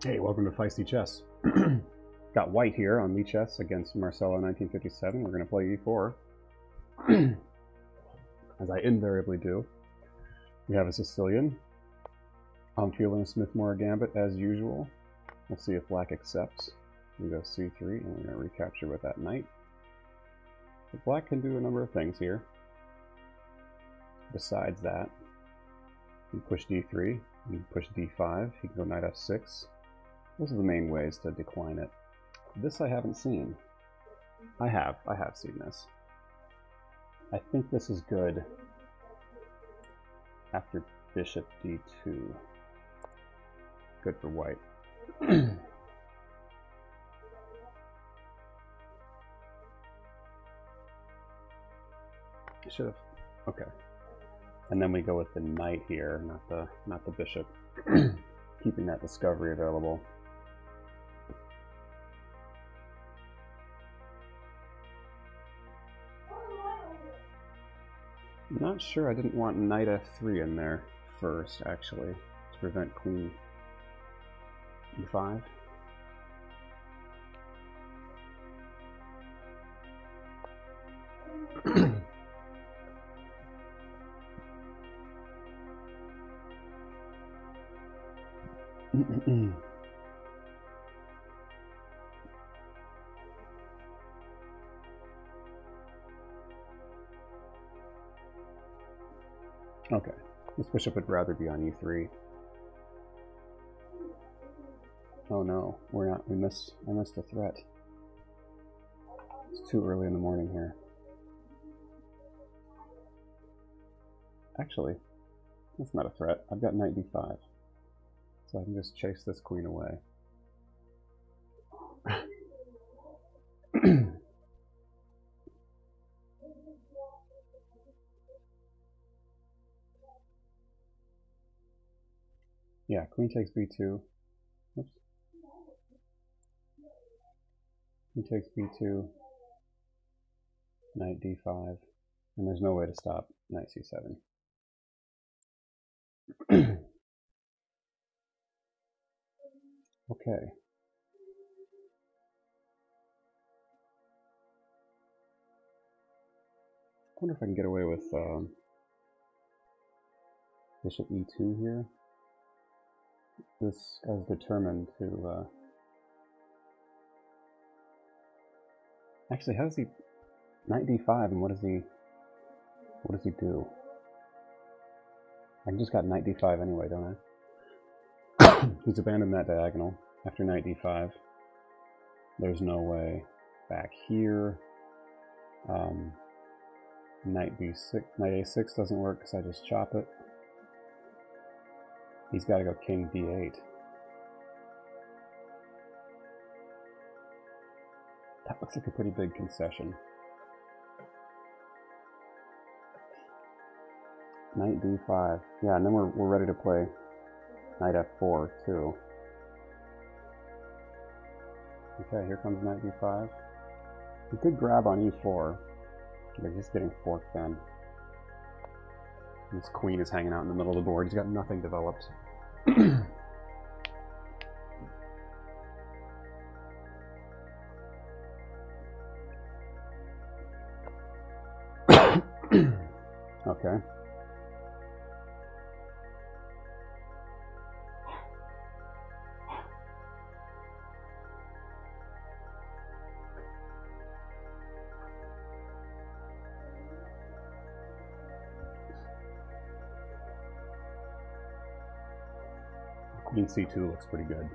Hey, welcome to Feisty Chess. Got white here on Lichess against Marcelo 1957. We're going to play e4, as I invariably do. We have a Sicilian. I'm feeling a Smith Morra Gambit as usual. We'll see if black accepts. We go c3, and we're going to recapture with that knight. But black can do a number of things here. Besides that, he can push d3, he can push d5, he can go knight f6. Those are the main ways to decline it. This I haven't seen. I have seen this. I think this is good after bishop d2. Good for white. Should have. Okay. And then we go with the knight here, not the bishop. Keeping that discovery available. I'm not sure I didn't want knight f3 in there first, actually, to prevent queen e5. Okay, this bishop would rather be on e3. Oh no, we're not. I missed a threat. It's too early in the morning here. Actually, that's not a threat. I've got knight d5, so I can just chase this queen away. Yeah, queen takes b2. Oops. Queen takes b2. Knight d5. And there's no way to stop knight c7. Okay. I wonder if I can get away with bishop e2 here. This guy's determined to... Actually, how does he... Knight d5, and what does he do? I just got knight d5 anyway, don't I? He's abandoned that diagonal after knight d5. There's no way back here. Knight b6, knight a6 doesn't work because I just chop it. He's got to go king d8. That looks like a pretty big concession. Knight d5. Yeah, and then we're ready to play knight f4 too. Okay, here comes knight d5. He could grab on e4, but he's getting forked then. This queen is hanging out in the middle of the board. He's got nothing developed. Okay. Queen c2 looks pretty good.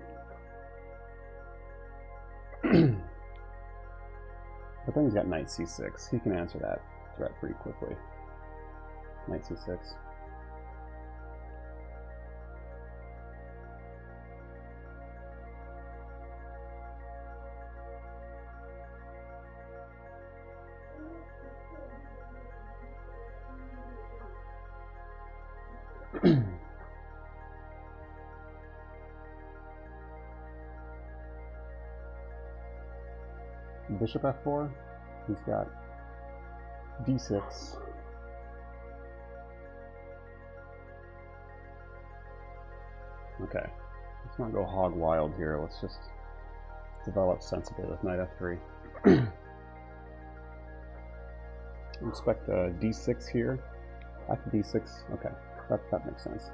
But then he's got knight c6. He can answer that threat pretty quickly. Knight c6. Bishop f4, he's got d6. Okay, this not go hog wild here. Let's just develop sensibly with knight f3. Expect a d6 here. After d6, okay, that makes sense.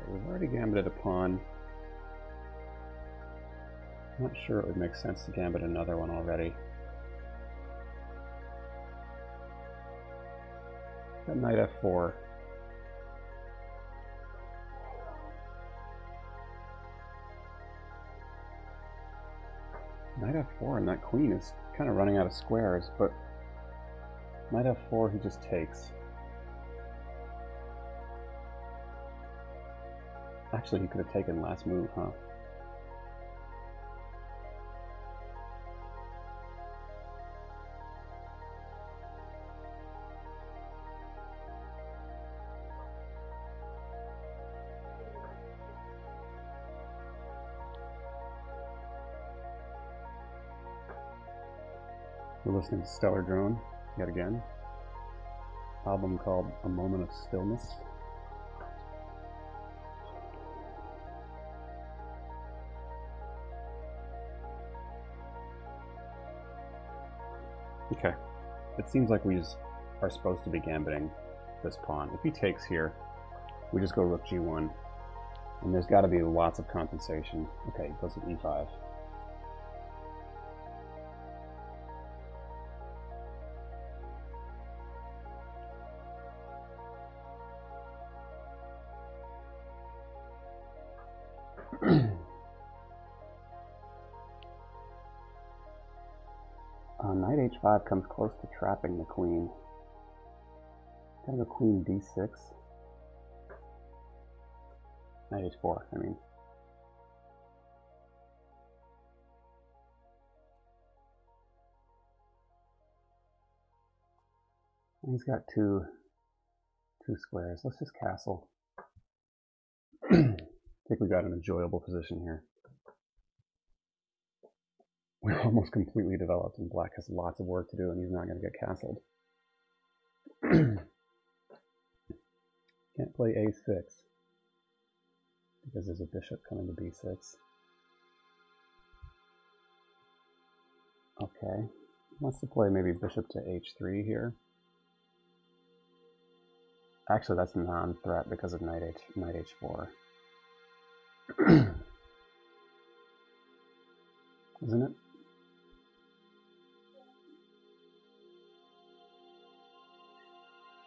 We've already gambited a pawn. I'm not sure it would make sense to gambit another one already. Got knight f4. Knight f4 and that queen is kind of running out of squares, but knight f4 he just takes. Actually, he could have taken last move, huh? We're listening to Stellar Drone, yet again. Album called A Moment of Stillness. Okay, it seems like we are supposed to be gambiting this pawn. If he takes here, we just go rook g1, and there's got to be lots of compensation. Okay, he goes to e5. Knight h5 comes close to trapping the queen. Gotta go queen d6. Knight h4, I mean. He's got two squares. Let's just castle. I think we got an enjoyable position here. We're almost completely developed, and black has lots of work to do, and he's not going to get castled. Can't play a6 because there's a bishop coming to b6. Okay, wants to play maybe bishop to h3 here. Actually, that's a non-threat because of knight h4. Isn't it?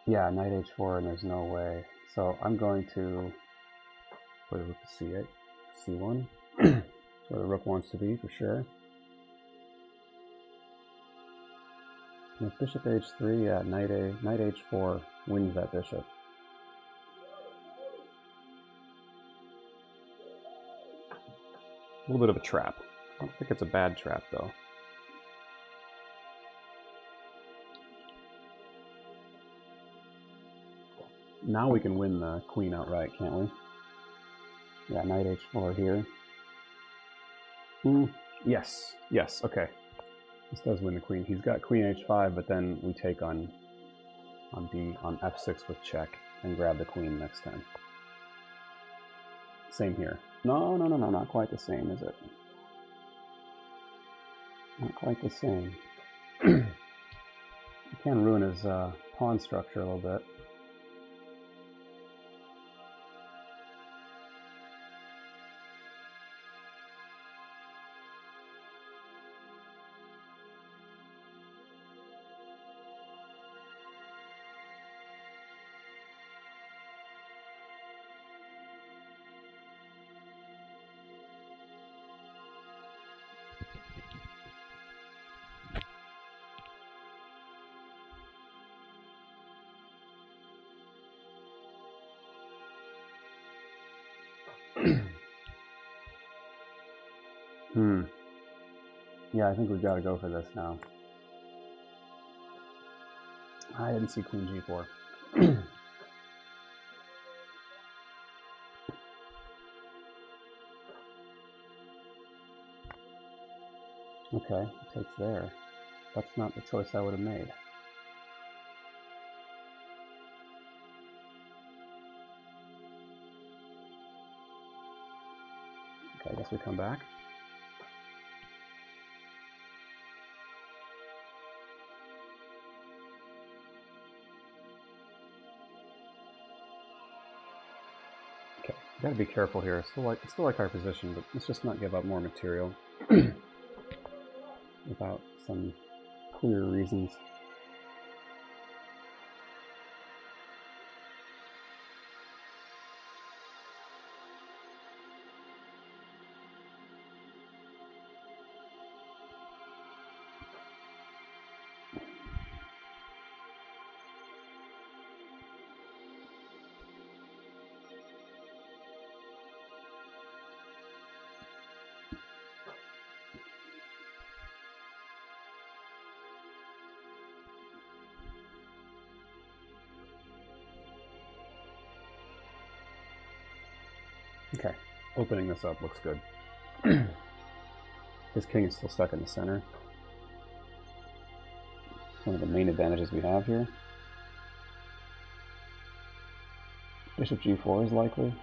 Yeah, knight h4, and there's no way. So I'm going to play rook to c8, c1. That's where the rook wants to be, for sure. And if bishop h3, yeah, knight h4 wins that bishop. A little bit of a trap. I don't think it's a bad trap, though. Now we can win the queen outright, can't we? Yeah, knight h4 here. Yes, yes, okay. This does win the queen. He's got queen h5, but then we take on f6 with check and grab the queen next time. Same here. No, not quite the same, is it? Not quite the same. You can ruin his pawn structure a little bit. Yeah, I think we've got to go for this now. I didn't see queen g4. Okay, it takes there. That's not the choice I would have made. Okay, I guess we come back. Okay, gotta be careful here. Still like our position, but let's just not give up more material without some clear reasons. Okay, opening this up looks good. His king is still stuck in the center. One of the main advantages we have here. Bishop g4 is likely.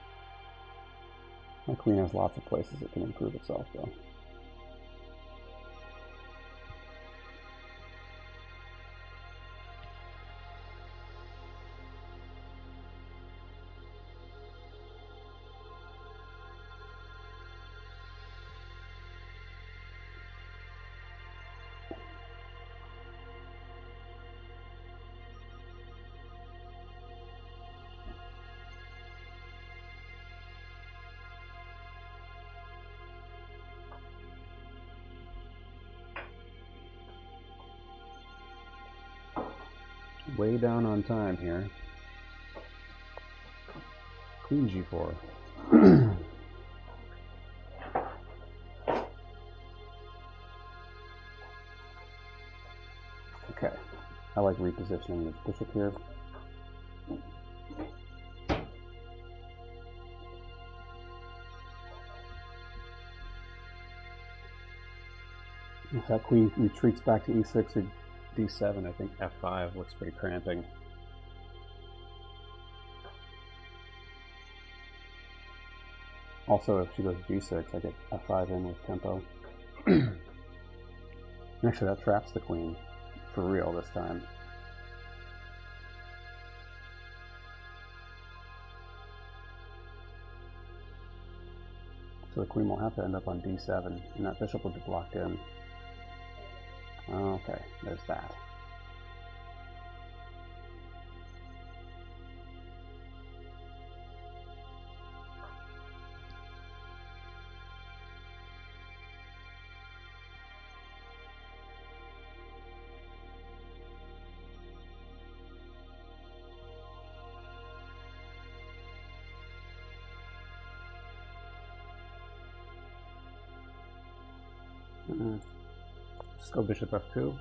My queen has lots of places it can improve itself, though. Way down on time here. Queen g4. Okay, I like repositioning this bishop here. If that queen retreats back to e6 or d7, I think f5 looks pretty cramping. Also, if she goes g6, I get f5 in with tempo. Actually, that traps the queen for real this time. So the queen will have to end up on d7, and that bishop will be blocked in. Okay, there's that. Just go bishop f2.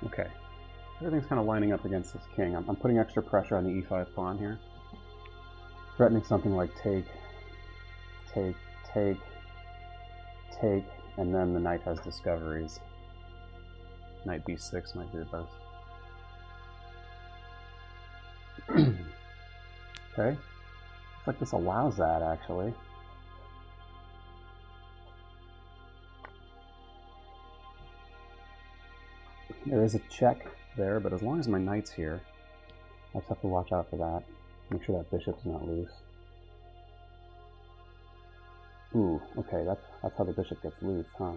Okay, everything's kind of lining up against this king. I'm putting extra pressure on the e5 pawn here. Threatening something like take, take, take, take, and then the knight has discoveries. Knight b6 might be the best. Okay, looks like this allows that, actually. There is a check there, but as long as my knight's here, I just have to watch out for that. Make sure that bishop's not loose. Ooh, okay, that's how the bishop gets loose, huh?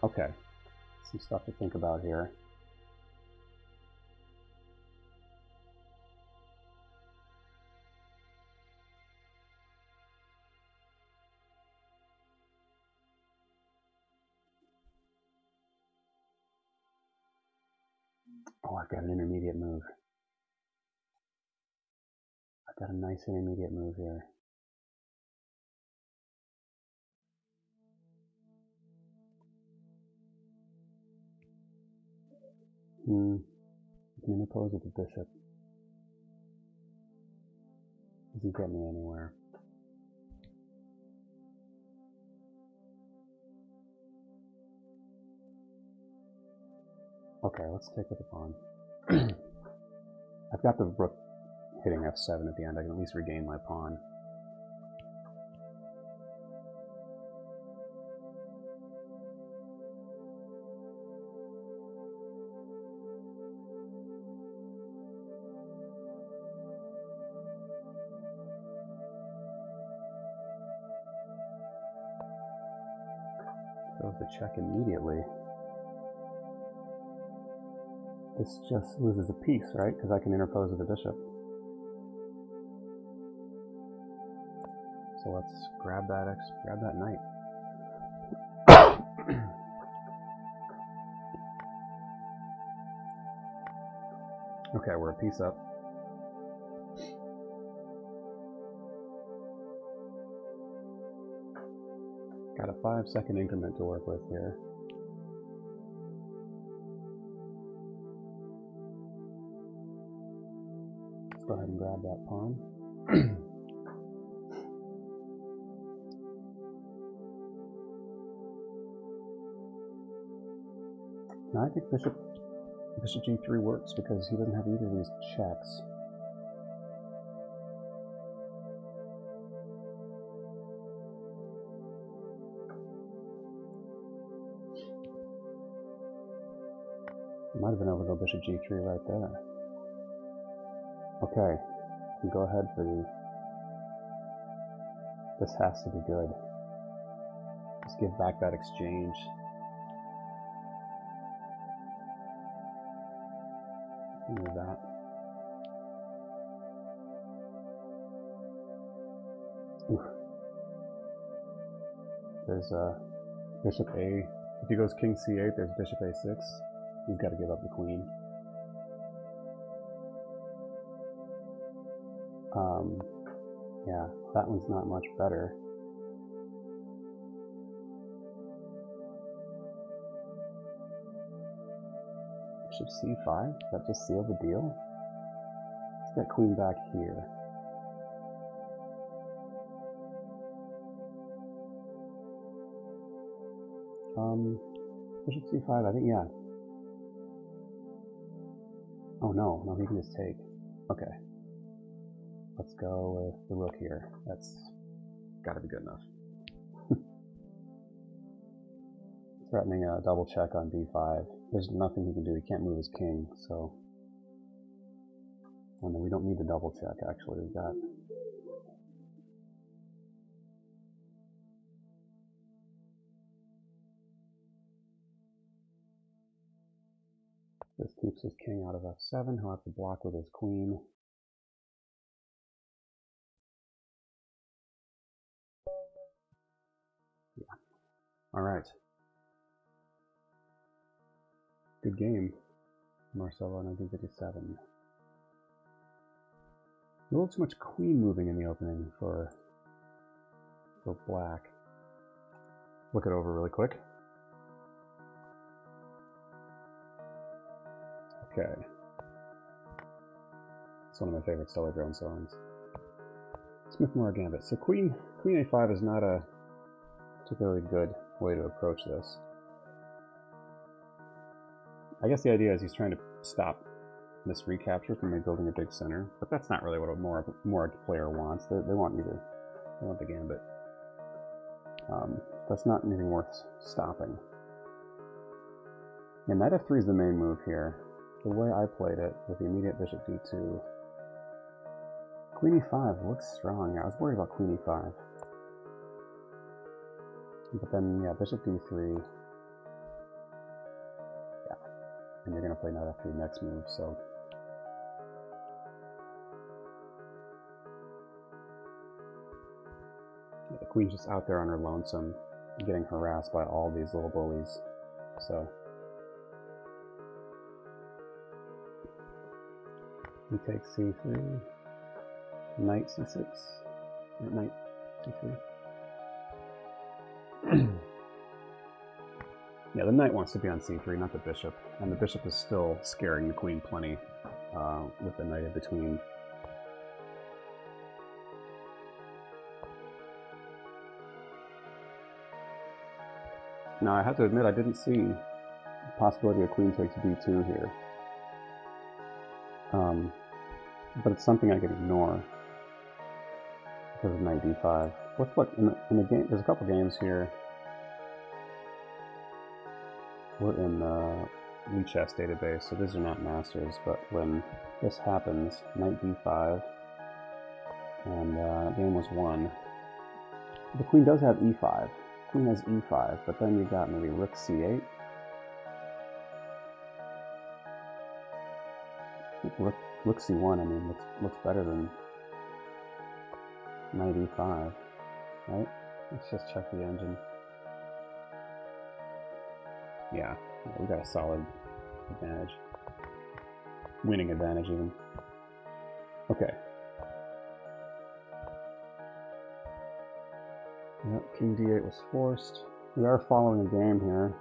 Okay, some stuff to think about here. Oh, I've got an intermediate move. I've got a nice intermediate move here. You can interpose with the bishop. Doesn't get me anywhere. Okay, let's take with the pawn. I've got the rook hitting f7 at the end. I can at least regain my pawn. Throws the check immediately. This just loses a piece, right? Because I can interpose with the bishop. So let's grab that knight. Okay, we're a piece up. Got a 5-second increment to work with here. Let's go ahead and grab that pawn. Now I think bishop g3 works because he doesn't have either of these checks. Might have been able to go bishop g3 right there. Okay, I can go ahead for the... This has to be good. Just give back that exchange. Move that. Oof. There's bishop a. If he goes king c8, there's bishop a6. He's got to give up the queen. Yeah, that one's not much better. Bishop c5? Does that just seal the deal? Let's get queen back here. Bishop c5, I think, yeah. Oh no, he can just take. Okay. Let's go with the rook here. That's gotta be good enough. Threatening a double check on b5. There's nothing he can do. He can't move his king, so... Oh no, we don't need the double check, actually. We've got... This keeps his king out of f7. He'll have to block with his queen. Yeah. Alright. Good game. Marcelo 1957. A little too much queen moving in the opening for black. Look it over really quick. Okay. It's one of my favorite Stellar Drone songs. Smith Morra Gambit. So queen a5 is not a particularly good way to approach this. I guess the idea is he's trying to stop this recapture from rebuilding a big center, but that's not really what a Morra player wants. They want you to, they want the gambit. That's not anything worth stopping. And knight f3 is the main move here. The way I played it, with the immediate bishop d2, queen e5 looks strong here. I was worried about queen e5. But then, yeah, bishop d3. you're going to play knight f3 next move, so... Yeah, the queen's just out there on her lonesome, getting harassed by all these little bullies, so... We take c3, knight c6, knight c3. Yeah, the knight wants to be on c3, not the bishop, and the bishop is still scaring the queen plenty with the knight in between. Now, I have to admit, I didn't see the possibility of queen takes b2 here. But it's something I can ignore because of knight d5. Let's look in the game. There's a couple games here. We're in the Lee Chess database, so these are not masters. But when this happens, knight d5, and the game was won. The queen does have e5. Queen has e5, but then you got maybe rook c8. Rook c1, I mean, looks better than knight e5, right? Let's just check the engine. Yeah, we got a solid advantage. Winning advantage, even. Okay. Yep, king d8 was forced. We are following a game here.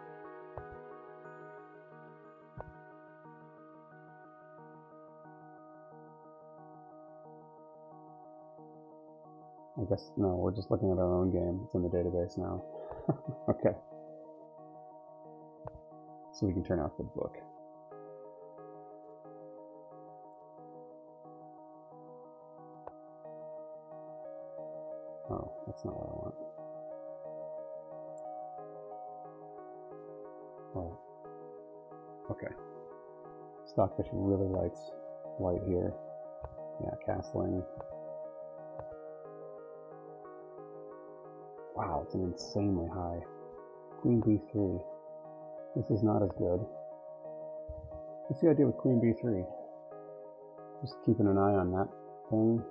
I guess, no, we're just looking at our own game. It's in the database now. Okay. So we can turn off the book. Oh, that's not what I want. Oh. Okay. Stockfish really likes white here. Yeah, castling. Wow, it's an insanely high. Queen b3. This is not as good. What's the idea with queen b3? Just keeping an eye on that thing.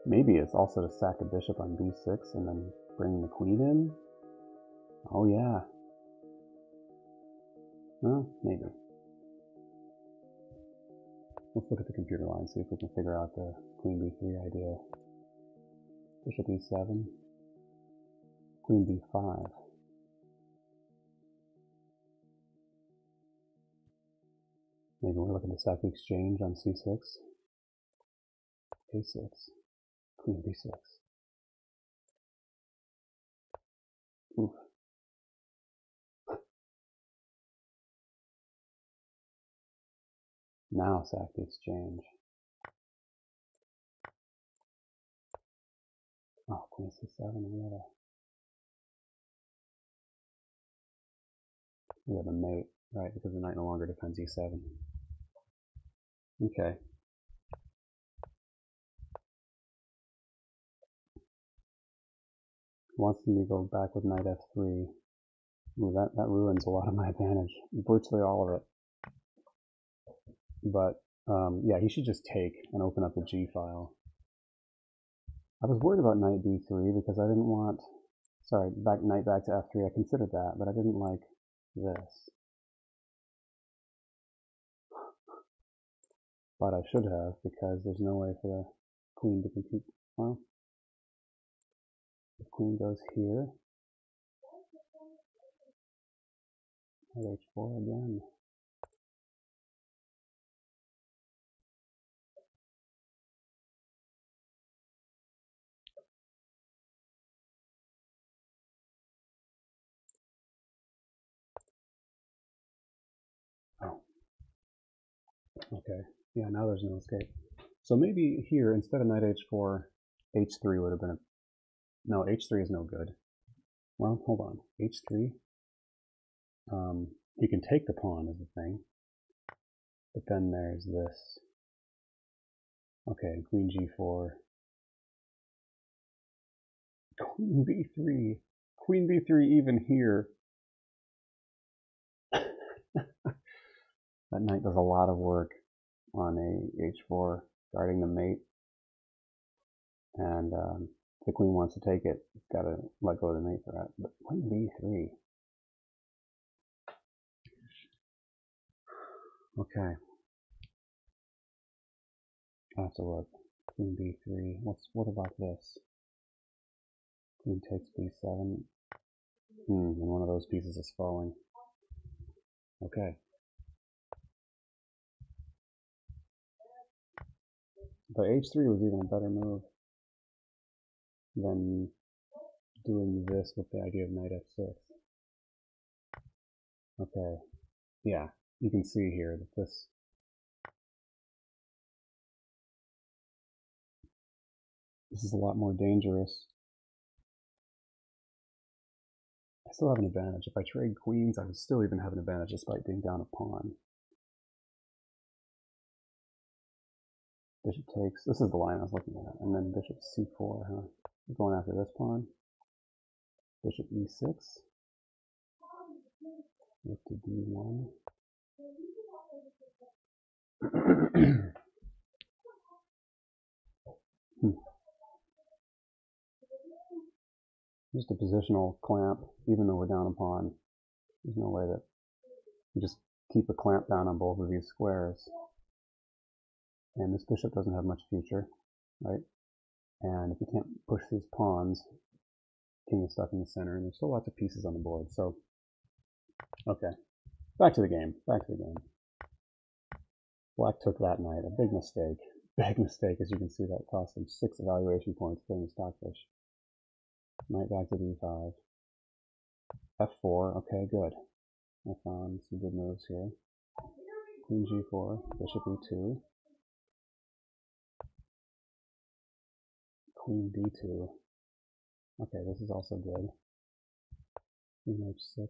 Maybe it's also to sack a bishop on b6 and then bring the queen in? Oh yeah. Well, maybe. Let's look at the computer line, see if we can figure out the queen b3 idea. Bishop e7. Queen b5. Maybe we're looking to sack the exchange on c6. a6. Queen b6. Oof. Now sack the exchange. Oh, queen c7. We have a mate, right? Because the knight no longer defends e7. Okay. Wants me to go back with knight f3. Ooh, that ruins a lot of my advantage. Virtually all of it. But, yeah, he should just take and open up the g file. I was worried about knight b3 because I didn't want... Sorry, knight back to f3. I considered that, but I didn't like this. But I should have, because there's no way for the queen to compete. Well, the queen goes here. Knight h4 again. Oh. Okay. Yeah, now there's no escape. So maybe here, instead of knight h4, h3 would have been a... No, h3 is no good. Well, hold on. h3? You can take the pawn as a thing. But then there's this. Okay, queen g4. Queen b3. Queen b3 even here. That knight does a lot of work on a h4, guarding the mate. And if the queen wants to take it, it's got to let go of the mate for that. But queen b3. Okay. I have to look. Queen b3. What about this? Queen takes b7. And one of those pieces is falling. Okay. But h3 was even a better move than doing this with the idea of knight f6. Okay. Yeah, you can see here that this is a lot more dangerous. I still have an advantage. If I trade queens, I would still even have an advantage despite being down a pawn. Bishop takes. This is the line I was looking at. And then bishop c4, huh? We're going after this pawn. Bishop e6. Rook to d1. Just a positional clamp, even though we're down a pawn. There's no way that you just keep a clamp down on both of these squares. And this bishop doesn't have much future, right? And if you can't push these pawns, king is stuck in the center, and there's still lots of pieces on the board. So, okay, back to the game. Black took that knight, a big mistake. Big mistake, as you can see, that cost him 6 evaluation points playing the stockfish. Knight back to d5. f4, okay, good. I found some good moves here. Queen g4, bishop e2. Queen d2. Okay, this is also good. Queen h6.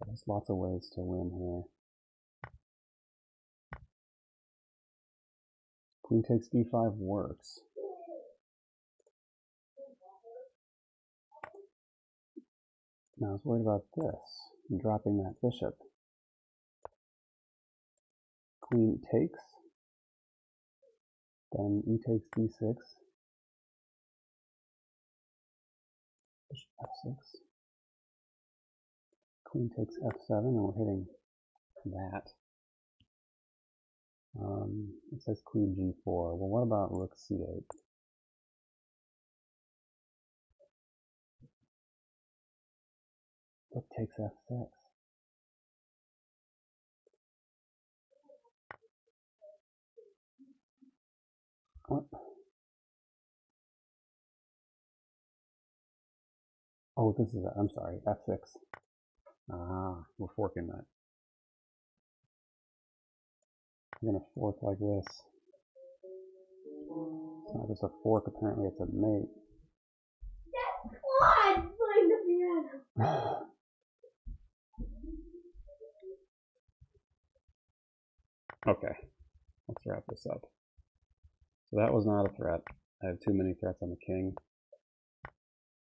There's lots of ways to win here. Queen takes d5 works. Now I was worried about this, dropping that bishop. Queen takes, then e takes d6, bishop f6, queen takes f7, and we're hitting that. It says queen g4. Well, what about rook c8? Rook takes f6. What? Oh, this is, I'm sorry, f6. Ah, we're forking that. We're going to fork like this. It's not just a fork, apparently it's a mate. That's Claude playing the piano. Okay, let's wrap this up. So that was not a threat. I had too many threats on the king.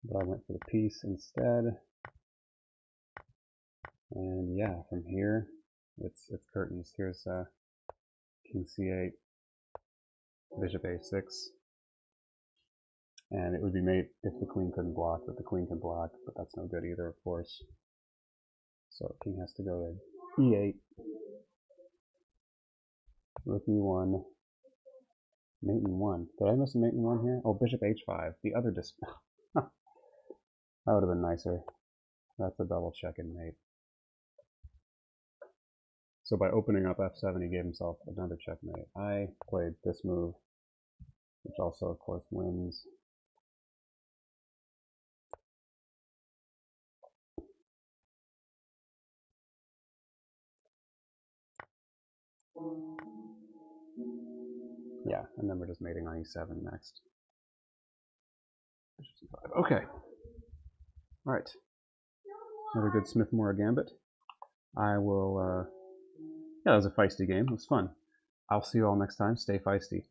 But I went for the piece instead. And yeah, from here, it's curtains. Here's king c8, bishop a6. And it would be mate if the queen couldn't block, but the queen can block, but that's no good either, of course. So king has to go to e8, rook e1, mate in 1. Did I miss a mate in 1 here? Oh, bishop h5, the other that would have been nicer. That's a double check and mate. So by opening up f7, he gave himself another checkmate. I played this move, which also, of course, wins. Yeah, and then we're just mating on e7 next. Okay. All right. Another good Smith Morra Gambit. I will, yeah, that was a feisty game. It was fun. I'll see you all next time. Stay feisty.